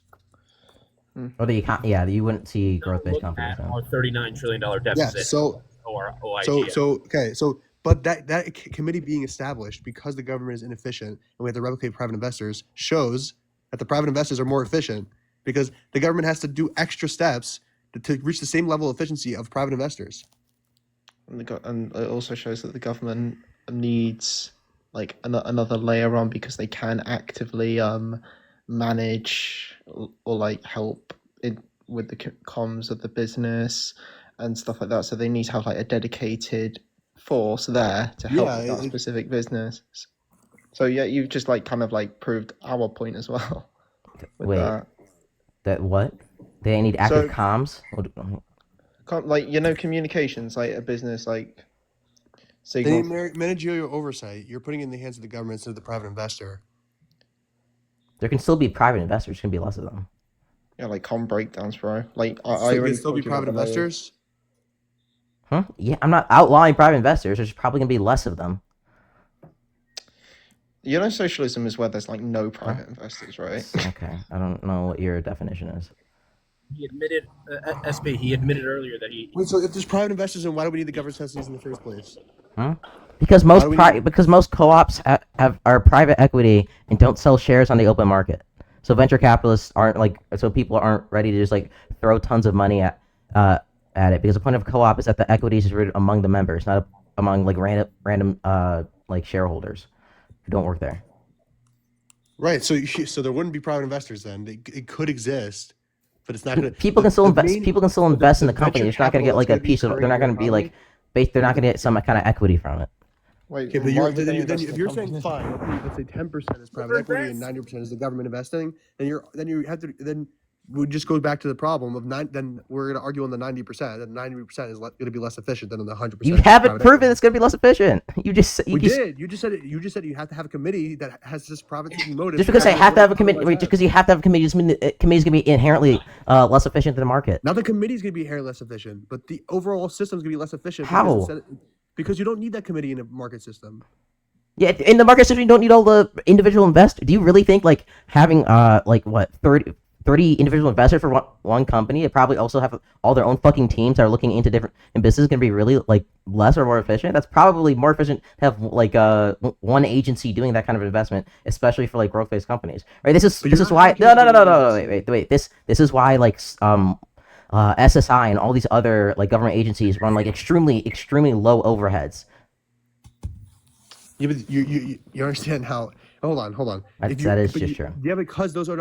Or you wouldn't see growth-based companies. At our $39 trillion deficit. Yeah. So or OIG. But that committee being established because the government is inefficient and we have to replicate private investors shows that the private investors are more efficient because the government has to do extra steps to reach the same level of efficiency of private investors. And it also shows that the government needs like another layer on because they can actively manage or like help with the comms of the business and stuff like that. So they need to have like a dedicated force there to help with that specific business. So yeah, you've just like kind of like proved our point as well. Wait, that what? They need active comms? Like, you know, communications, like a business like Signal. They need managerial oversight. You're putting it in the hands of the government instead of the private investor. There can still be private investors. There can be less of them. Yeah, like com breakdowns, bro. Like, I can still be private investors? Huh? Yeah, I'm not outlawing private investors. There's probably going to be less of them. You know, socialism is where there's like no private investors, right? Okay, I don't know what your definition is. He admitted, SB, he admitted earlier that he... Wait, so if there's private investors, then why do we need the government subsidies in the first place? Huh? Because most co-ops are private equity and don't sell shares on the open market. So venture capitalists so people aren't ready to just like throw tons of money at it, because the point of co-op is that the equity is distributed among the members, not among like random like shareholders who don't work there. Right. So there wouldn't be private investors then. It could exist. But it's not going to. People can still invest. People can still invest in the company. They're not going to get like a piece of. They're not going to be like. They're not going to get some kind of equity from it. Wait, okay, but if you're saying fine, let's say 10% is private equity and 90% is the government investing, then we just go back to the problem of then we're going to argue on the 90%. That 90% is going to be less efficient than the 100%. You haven't proven it's going to be less efficient. You just said you have to have a committee that has this profit-seeking motive. Just because I have to have a committee, just because you have to have a committee, doesn't mean the committee's going to be inherently less efficient than the market. Now the committee's going to be inherently less efficient, but the overall system's going to be less efficient. How? Because you don't need that committee in a market system. Yeah, in the market system, you don't need all the individual investors. Do you really think like having 30 individual investors for one company, they probably also have all their own fucking teams that are looking into different business, is going to be really like less or more efficient? That's probably more efficient to have like one agency doing that kind of investment, especially for like growth-based companies, right? This is why wait. This is why like SSI and all these other like government agencies run like extremely low overheads. Yeah, but you understand how? Hold on. That is just true. Yeah, because those are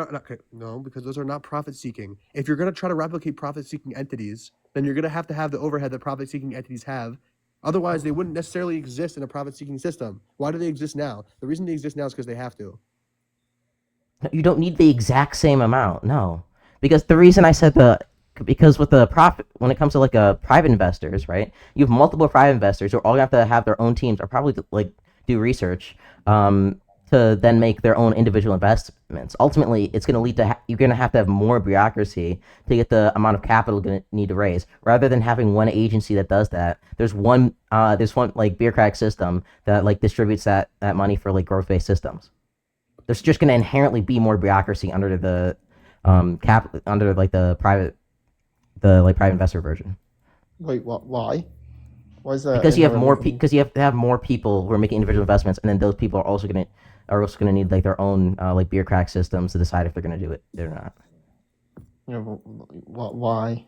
because those are not profit-seeking. If you're going to try to replicate profit-seeking entities, then you're going to have the overhead that profit-seeking entities have. Otherwise, they wouldn't necessarily exist in a profit-seeking system. Why do they exist now? The reason they exist now is because they have to. You don't need the exact same amount, no. Because the reason I said because with the profit, when it comes to like private investors, right? You have multiple private investors who are all going to have their own teams, or probably like do research, to then make their own individual investments. Ultimately, it's going to lead to you're going to have more bureaucracy to get the amount of capital you're going to need to raise. Rather than having one agency that does that, there's one like bureaucratic system that like distributes that money for like growth-based systems. There's just going to inherently be more bureaucracy under the private investor version. Wait, what? Why? Why is that? Because you have more inherently because you have to have more people who are making individual investments, and then those people are also gonna need like their own like bureaucratic systems to decide if they're gonna do it or not. Why?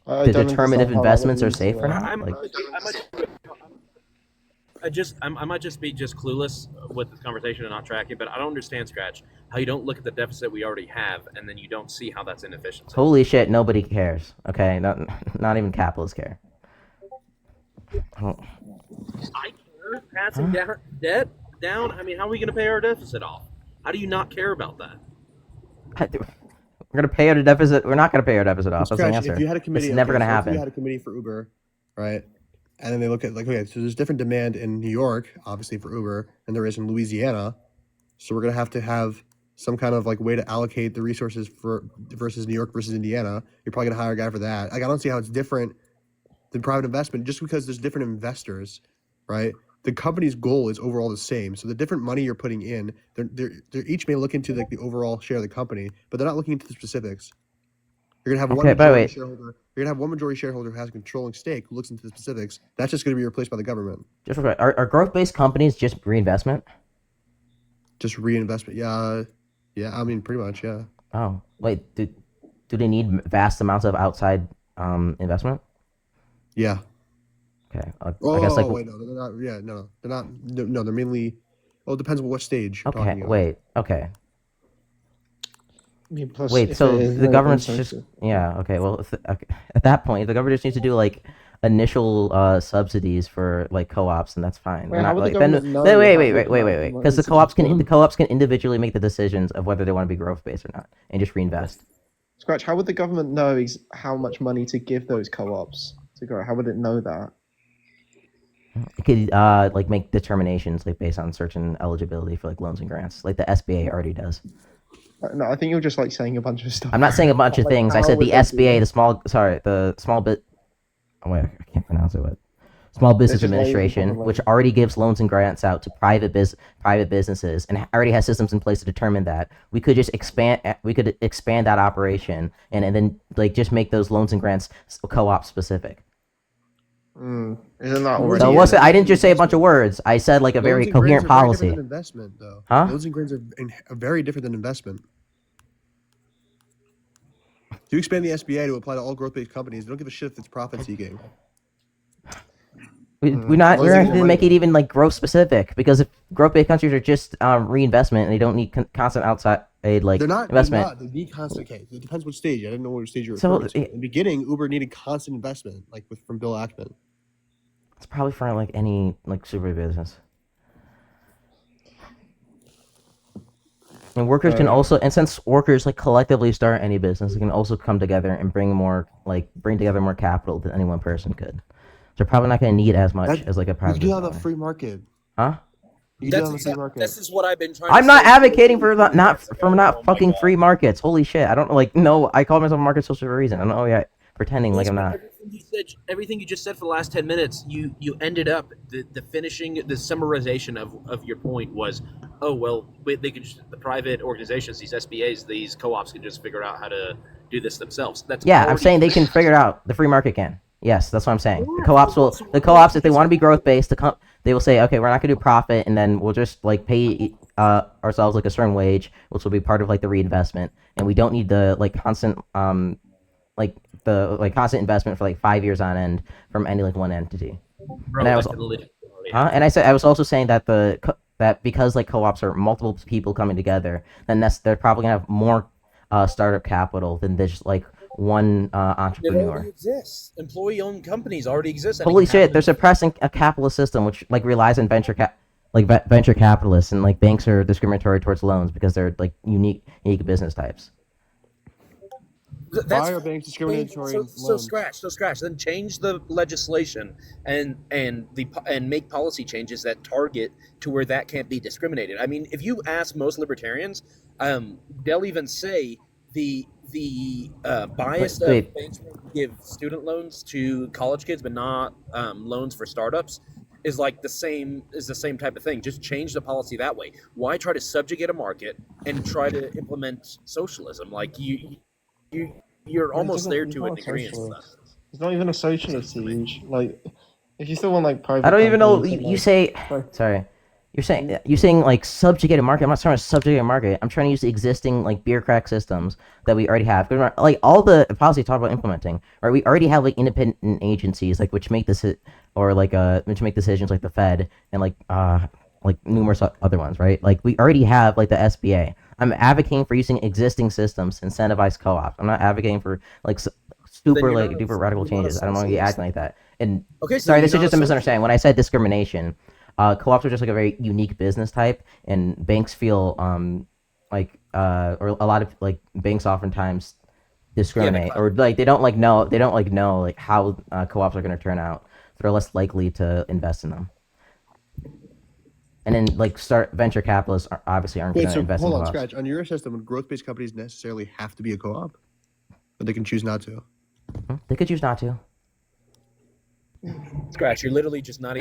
I To don't determine if understand how that would investments are lead to safe or a- not. I Like, might just be clueless with this conversation and not tracking, but I don't understand, Scratch, how you don't look at the deficit we already have and then you don't see how that's inefficiency. holy shit, nobody cares. Okay, not even capitalists care. Oh. I care. Passing down debt down. I mean, how are we going to pay our deficit off? How do you not care about that? We're gonna pay our deficit. We're not gonna pay our deficit off. That's the Scratch, answer. if you had a committee, It's never gonna so if happen. you had a committee for Uber, right? And then they look at like, okay, so there's different demand in New York, obviously for Uber, than there is in Louisiana. So we're gonna have some kind of like way to allocate the resources for versus New York versus Indiana. You're probably gonna hire a guy for that. Like I don't see how it's different than private investment just because there's different investors, right? The company's goal is overall the same. So the different money you're putting in, they're each may look into like the overall share of the company, but they're not looking into the specifics. You're gonna have one majority shareholder. You're gonna have one majority shareholder who has a controlling stake who looks into the specifics. That's just gonna be replaced by the government. Just real quick, are growth-based companies just reinvestment? Just reinvestment. Yeah. Yeah. I mean, pretty much. Yeah. Oh, wait, do they need vast amounts of outside investment? Yeah. Okay, I Oh, guess like wait, no, they're not. Yeah, no, they're not. No, they're mainly. Oh, it depends on what stage. You're okay, talking about. wait, okay, I mean, plus, wait. if So it is the very government's insensitive- just okay. Well, okay, at that point, the government just needs to do like initial subsidies for like co-ops, and that's fine. Wait, We're how not would the like then. government know Wait, how wait, big wait, wait, amount wait, of wait. money Because the is co-ops can done? the co-ops can individually make the decisions of whether they want to be growth-based or not, and just reinvest. Scratch, how would the government know how much money to give those co-ops to grow? How would it know that? It could like make determinations like based on certain eligibility for like loans and grants, like the SBA already does. No, I think you're just like saying a bunch of stuff. I'm not saying a bunch of Like, things. I how said would the they do SBA, that? the small bit. Oh wait, I can't pronounce it. What? Small Business just lazy Administration, government. which already gives loans and grants out to private businesses, and already has systems in place to determine that. We could just expand. We could expand that operation, and then like just make those loans and grants co-op specific. Isn't that So already? So what's it? I didn't just say a bunch of words. I said like a very Loans and grants coherent are very policy. different than investment, though. Huh? Loans and grants are very different than investment. If you expand the SBA to apply to all growth-based companies, they don't give a shit if it's profit-seeking. We're Well, not they going get to make money. it even like growth specific because if growth-based countries are just reinvestment and they don't need constant outside like They're not. investment. They're not. They need constant. Okay, it depends what stage. I didn't know what stage you were So, referring to. In the beginning, Uber needed constant investment, like from Bill Ackman. It's probably for like any like super business. And workers can also, and since workers like collectively start any business, they can also come together and bring together more capital than any one person could. So they're probably not going to need as much as like a You private can do that on business the owner. free market. Huh? You can do that on the free market. This is what I've been trying. I'm to not say advocating for years not ago. fucking God. free markets. Holy shit! I don't like no. I call myself a market social for a reason. I don't know. Yeah, pretending like I'm not. Everything you just said for the last 10 minutes, you ended up the summarization of your point was, oh well, they can just, the private organizations, these SBAs, these co-ops can just figure out how to do this themselves. That's Yeah, I'm already saying they can figure it out. The free market can. Yes, that's what I'm saying. The co-ops if they want to be growth based, they will say, okay, we're not gonna do profit, and then we'll just like pay ourselves like a certain wage, which will be part of like the reinvestment, and we don't need the like constant constant investment for like 5 years on end from any like one entity. Bro, And I was, and I said I was also saying that that because like co-ops are multiple people coming together, then they're probably gonna have more startup capital than just like one It entrepreneur. already exists. Employee-owned companies already exist. Holy shit! They're suppressing a capitalist system which like relies on venture capitalists, and like banks are discriminatory towards loans because they're like unique business types. Why are banks discriminatory in So loans? scratch. Then change the legislation and make policy changes that target to where that can't be discriminated. I mean, if you ask most libertarians, they'll even say the bias of banks give student loans to college kids, but not loans for startups, is like the same type of thing. Just change the policy that way. Why try to subjugate a market and try to implement socialism? Like you're almost there to a degree and stuff. It's not even a socialist siege. Like, if you still want like private. I don't even know. companies and, You like- say. Sorry. You're saying like subjugate a market. I'm not trying to subjugate a market. I'm trying to use the existing like bureaucratic systems that we already have. 'Cause, like all the policy you talk about implementing, right? We already have like independent agencies like which make this or like which make decisions like the Fed and like numerous other ones, right? Like we already have like the SBA. I'm advocating for using existing systems to incentivize co-ops. I'm not advocating for like super you're like not a- duper radical you're not a changes. I don't want to be socialist. acting like that. And Okay, so sorry, you're this is not just a a misunderstanding. When I said discrimination, co-ops are just like a very unique business type, and banks feel or a lot of like banks oftentimes discriminate or like they don't know like how co-ops are going to turn out. They're less likely to invest in them. And then like venture capitalists obviously aren't going Wait, to so invest hold in on, co-ops. Scratch. On your system, would growth-based companies necessarily have to be a co-op? But they can choose not to. They could choose not to. Scratch, you're literally just not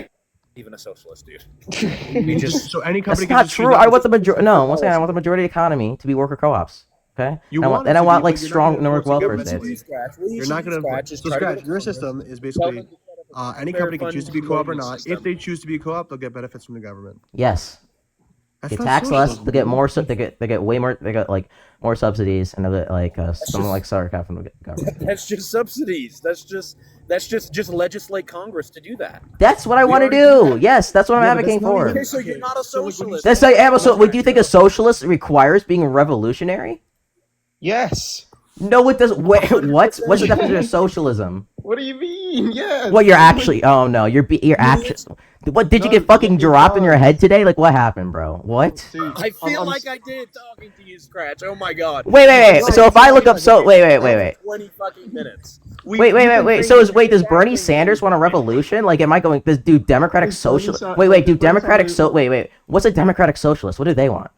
even a socialist, dude. We just So any company That's can not just choose true. not I to. want the majority. No, once again, I want the majority economy to be worker co-ops. Okay. You And want it and I to want be, like but you're not strong gonna network force the welfare government to states. be. Scratch. What You're not going to. So Scratch, your system is basically any company can choose to be co-op or not. If they choose to be co-op, they'll get benefits from the government. Yes. That's They not tax less. socialism, They get dude. more. They get way more. They get like more subsidies, and they get like something like Sarkat from the government. That's just subsidies. That's just legislate Congress to do that. That's what I want to already do do. that. Yes, that's what I'm Yeah, but advocating that's not for. even- Okay, so you're not a so, like, when you socialist. That's like, wait, do you think a socialist requires being revolutionary? Yes. No, it doesn't. Wait, what? What's the definition of socialism? What do you mean? Yes. What you're actually? Oh no, you're actually. What did you get fucking dropped in your head today? Like what happened, bro? What? Dude, I feel I'm- like I did talking to you, Scratch. Oh my god. Wait. So if I look up, wait. 20 fucking minutes. Wait. So does Bernie Sanders want a revolution? Like, am I going? Do Democratic Does Bernie socialist? Sa- Wait. Do does Bernie Democratic Sanders- Wait. What's a Democratic socialist? What do they want?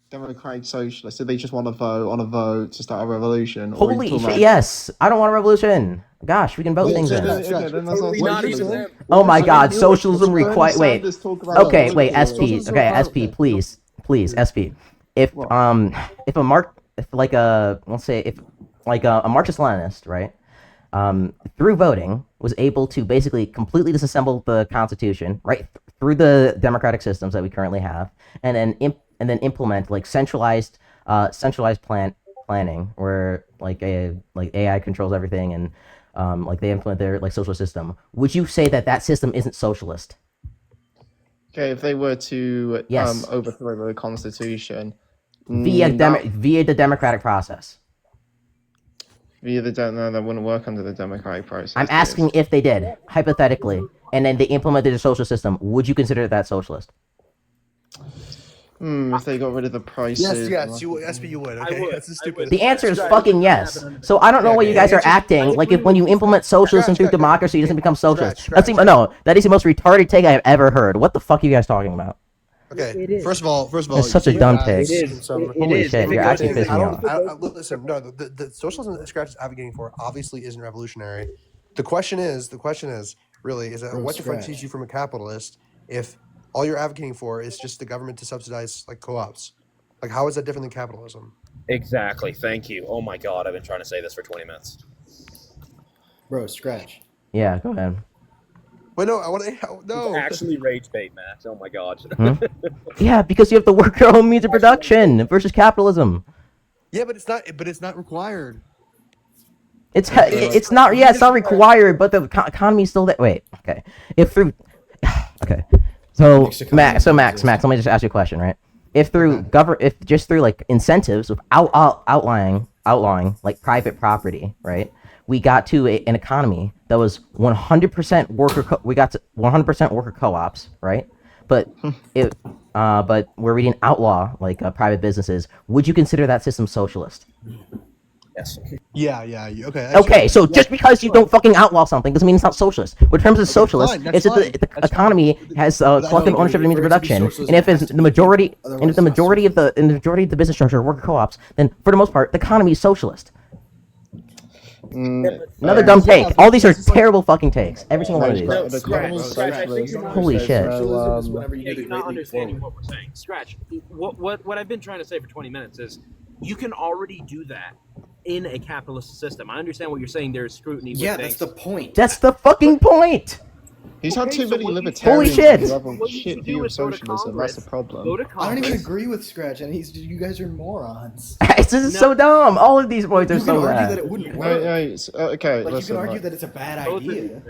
Democratic socialists, so they just want to vote on a vote to start a revolution. Or are you Holy talking shit! about- Yes, I don't want a revolution. Gosh, we can vote things in. Okay, then that's not Totally not even socialism. them. Oh my So God, then socialism Bernie require. Wait. Sanders talk about Okay, wait. socialism. SP. Socialism Okay, about- SP. Please, SP. If What? if like let's say if like a Marxist-Leninist, right? Through voting, was able to basically completely disassemble the Constitution, right, through the democratic systems that we currently have, and then implement like centralized planning, where like AI controls everything, and like they implement their like social system. Would you say that system isn't socialist? Okay, if they were to Yes. overthrow the Constitution Via the democratic process. that wouldn't work under the democratic process. I'm asking if they did, hypothetically, and then they implemented a social system. Would you consider that socialist? If they got rid of the prices. Yes, you SP, you would. Okay, would. that's the stupid. The answer is fucking yes. So I don't know why you guys are acting like if when you implement socialism through democracy, it doesn't become socialist. That is the most retarded take I've ever heard. What the fuck are you guys talking about? Okay, first of all, That's such a dumb take. Holy shit, If it you're goes actually in- pissing me off. Listen, no, the socialism that Scratch is advocating for obviously isn't revolutionary. The question is really is that what differentiates you from a capitalist if all you're advocating for is just the government to subsidize like co-ops? Like, how is that different than capitalism? Exactly. Thank you. Oh my god, I've been trying to say this for 20 minutes. Bro, Scratch. Yeah, go ahead. But no, I want to no. Actually rage bait, Max. Oh my god. Yeah, because you have to work your own means of production versus capitalism. Yeah, but it's not required. It's not. Yeah, it's not required, but the economy is still that. Wait, okay. If through, okay. So Max, let me just ask you a question, right? If through if just through like incentives without outlawing like private property, right? We got to an economy that was 100% worker. We got to 100% worker co-ops, right? But but where we didn't outlaw like private businesses. Would you consider that system socialist? Yes. Yeah. Okay. Okay, so just because you don't fucking outlaw something doesn't mean it's not socialist. What terms of socialist fine, that's is that the economy has collective ownership of the means of production, and if it's the majority, and if the majority of the business structure are worker co-ops, then for the most part, the economy is socialist. Another dumb take. All these are terrible fucking takes. Every single one of these. No, The Scratch, economy is Scratch, I think you're not Holy shit. whenever you you're not understanding what we're saying. Scratch. What I've been trying to say for 20 minutes is you can already do that in a capitalist system. I understand what you're saying. There's scrutiny. Yeah, with that's things. the point. That's the fucking point. He's had too many what you- libertarians Holy shit! who have a What you shit should view do of is go to socialism. That's the Congress. problem. Go to I don't Congress. even agree with Scratch, and you guys are morons. This is so dumb. All of these points are You can so argue bad. that it wouldn't work. Okay, Like, listen. you can argue Right. that it's a bad Both of idea. you.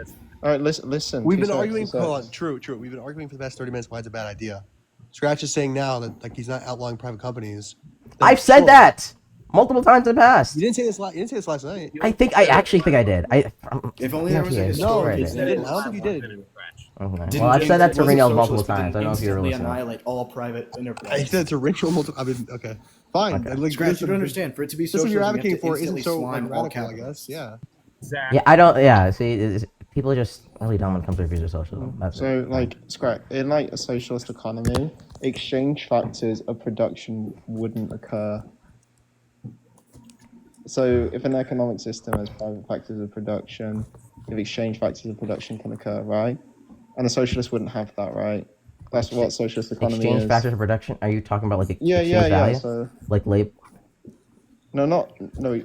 All right, listen. We've two been secs, arguing. two Hold on, secs. true. We've been arguing for the past 30 minutes why it's a bad idea. Scratch is saying now that like he's not outlawing private companies. I've said that multiple times in the past. You didn't say this. You didn't say this last night. I actually think I did. If only there was a Yeah, historic you example. didn't. I don't think you did. Okay. Didn't Well, I've said that to wasn't Ringo multiple socialist times. I don't know if you were instantly listening. annihilate all private I enterprise. said it's a ritual. I mean, okay, fine. Okay. Like, Scratch, you don't understand. For it to be The system socialism, you're you have advocating to for isn't instantly so slime like, all radical, I capitalists. guess. Yeah. Exactly. Yeah, I don't. Yeah, see, people are just really dumb when it comes to views of socialism. That's So, it. like, scrap in like a socialist economy, exchange factors of production wouldn't occur. So, if an economic system has private factors of production, if exchange factors of production can occur, right? And a socialist wouldn't have that, right? That's what socialist economy Exchange is. factors of production. Are you talking about like Yeah, exchange value? So, Like labor? no,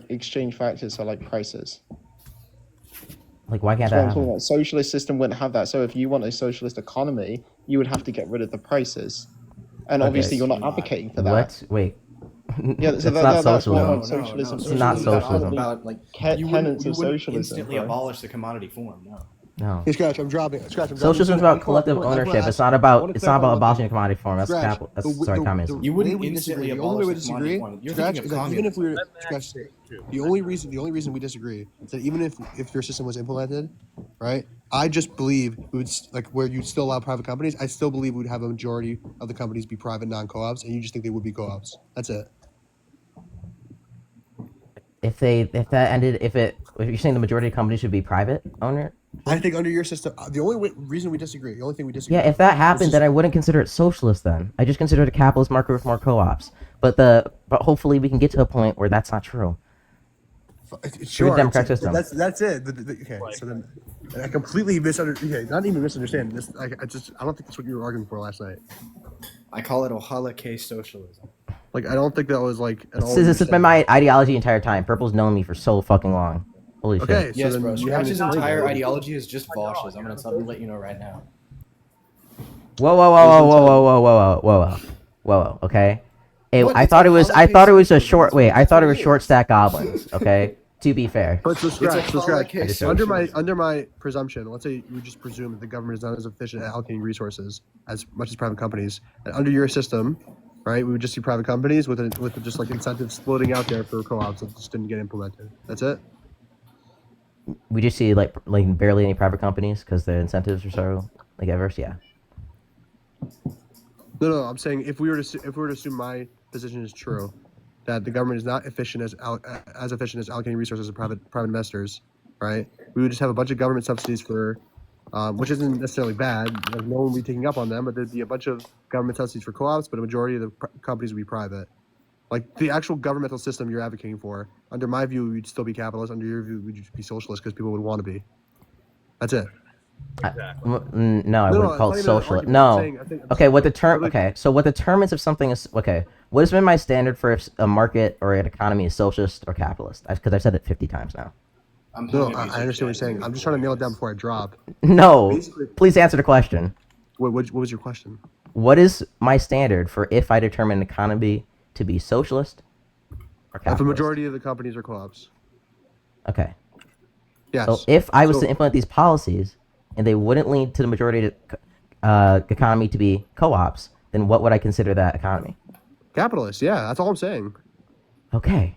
exchange factors are like prices. Like why can't That's what that I'm talking happen? about. Socialist system wouldn't have that. So, if you want a socialist economy, you would have to get rid of the prices. And Okay. obviously, you're not advocating for that. What? Wait. Yeah, so That's that- not that's what socialism. I'm socialism. It's not socialism. About, like, you Tenets wouldn't of socialism. instantly bro. abolish the commodity form. No. No. Hey, Scratch, I'm dropping. Socialism is about collective ownership. It's not about abolishing a commodity form. That's communism. You wouldn't we instantly disagree, the only way we abolish the commodity disagree, form. You're Scratch, thinking is of that even if we were That's Scratch, actually true. the only reason we disagree is that even if your system was implemented, right? I just believe we would like where you'd still allow private companies. I still believe we'd have a majority of the companies be private, non-co-ops, and you just think they would be co-ops. That's it. If you're saying the majority of companies should be private owner, I think under your system, the only reason we disagree, the only thing we disagree. yeah, if that happened, then I wouldn't consider it socialist. Then I just consider it a capitalist market with more co-ops. But hopefully we can get to a point where that's not true. Sure, democratic system. That's it. Okay, so then I completely misunderstand. Okay, not even misunderstand. I don't think that's what you were arguing for last night. I call it Ohala case socialism. Like I don't think that was like at all. This has been my ideology the entire time. Purple's known me for so fucking long. Holy Okay, shit. so Yes, then bro. you haven't Scratch's explained entire it. ideology is just fascism. I'm gonna let you know right now. Whoa. Okay. What? I It's thought it a was holiday short. season. Wait, I thought it was It short is. stack goblins. Okay. To be fair. But so scratch. case Under socialism. my presumption, let's say we just presume that the government is not as efficient at allocating resources as much as private companies. And under your system, right, we would just see private companies with just like incentives floating out there for co-ops that just didn't get implemented. That's it. We just see like barely any private companies because their incentives are so like adverse. Yeah. No, I'm saying if we were to assume my position is true, that the government is not efficient as efficient as allocating resources to private investors, right? We would just have a bunch of government subsidies for, which isn't necessarily bad. Like no one would be taking up on them, but there'd be a bunch of government subsidies for co-ops, but a majority of the companies would be private. Like the actual governmental system you're advocating for, under my view, we'd still be capitalist. Under your view, we'd be socialist because people would want to be. That's it. No, I wouldn't call it socialist. No. Okay, what the term? Okay, so what determines if something is okay? What has been my standard for if a market or an economy is socialist or capitalist? Because I've said it 50 times now. No, I understand what you're saying. I'm just trying to nail it down before I drop. No, Basically- please answer the question. What was your question? What is my standard for if I determine an economy to be socialist or capitalist? If a majority of the companies are co-ops. Okay. Yes. So if I was to implement these policies and they wouldn't lead to the majority of the economy to be co-ops, then what would I consider that economy? Capitalist, yeah, that's all I'm saying. Okay.